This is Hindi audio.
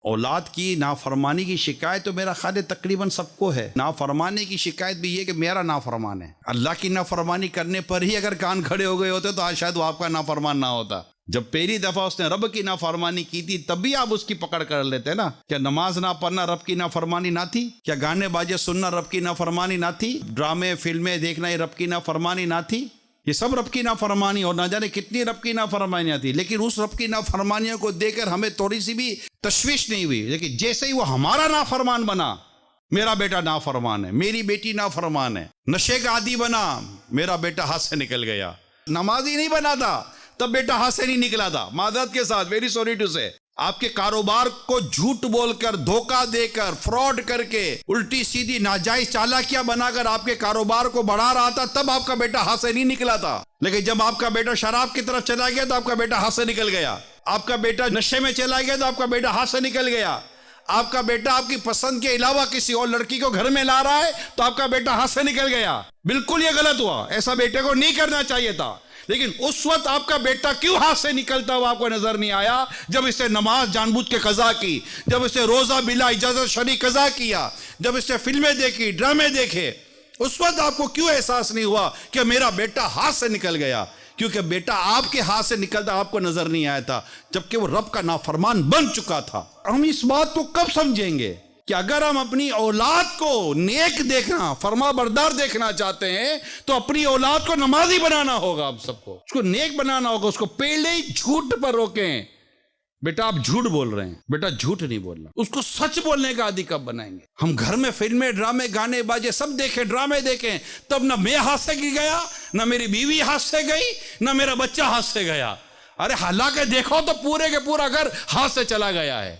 औलाद की नाफरमानी की शिकायत तो मेरा ख्याल है तकरीबन सबको है। नाफरमानी की शिकायत भी ये कि मेरा नाफरमान है। अल्लाह की नाफरमानी करने पर ही अगर कान खड़े हो गए होते तो आज शायद वो आपका नाफरमान ना होता। जब पहली दफा उसने रब की नाफरमानी की थी तब भी आप उसकी पकड़ कर लेते ना। क्या नमाज ना पढ़ना रब की नाफरमानी ना थी? क्या गाने बाजे सुनना रब की नाफरमानी ना थी? ड्रामे फिल्में देखना ये रब की नाफरमानी ना थी? ये सब रब की नाफरमानी और ना जाने कितनी रब की नाफरमानियां थी। लेकिन उस रब की नाफरमानियों को देखकर हमें थोड़ी सी भी तशवीश नहीं हुई। लेकिन जैसे ही वो हमारा नाफरमान बना, मेरा बेटा नाफरमान है, मेरी बेटी नाफरमान है, नशे का आदी बना, मेरा बेटा हाथ से निकल गया। नमाजी नहीं बना था तब बेटा हाथ से नहीं निकला था। मादरत के साथ, वेरी सॉरी टू से, आपके कारोबार को झूठ बोलकर, धोखा देकर, फ्रॉड करके, उल्टी सीधी नाजायज चालाकियां बनाकर आपके कारोबार को बढ़ा रहा था, तब आपका बेटा हाथ से नहीं निकला था। लेकिन जब आपका बेटा शराब की तरफ चला गया तो आपका बेटा हाथ से निकल गया। आपका बेटा नशे में चला गया तो आपका बेटा हाथ से निकल गया। आपका बेटा आपकी पसंद के अलावा किसी और लड़की को घर में ला रहा है तो आपका बेटा हाथ से निकल गया। बिल्कुल ये गलत हुआ, ऐसा बेटे को नहीं करना चाहिए था। लेकिन उस वक्त आपका बेटा क्यों हाथ से निकलता हुआ आपको नजर नहीं आया? जब इसने नमाज जानबूझ के कजा की, जब इसने रोजा बिला इजाजत शरी कजा किया, जब इसने फिल्में देखी, ड्रामे देखे, उस वक्त आपको क्यों एहसास नहीं हुआ कि मेरा बेटा हाथ से निकल गया? क्योंकि बेटा आपके हाथ से निकलता आपको नजर नहीं आया था, जबकि वो रब का नाफरमान बन चुका था। हम इस बात को कब समझेंगे कि अगर हम अपनी औलाद को नेक देखना, फरमा बरदार देखना चाहते हैं तो अपनी औलाद को नमाजी बनाना होगा। आप सबको उसको नेक बनाना होगा। उसको पहले ही झूठ पर रोकें। बेटा आप झूठ बोल रहे हैं, बेटा झूठ नहीं बोलना। उसको सच बोलने का आदी कब बनाएंगे? हम घर में फिल्में, ड्रामे, गाने बाजे सब देखें, ड्रामे देखें, तब ना मैं हाथ से गया, ना मेरी बीवी हाथ से गई, ना मेरा बच्चा हाथ से गया। अरे हालांकि देखो तो पूरे के पूरा घर हाथ से चला गया है।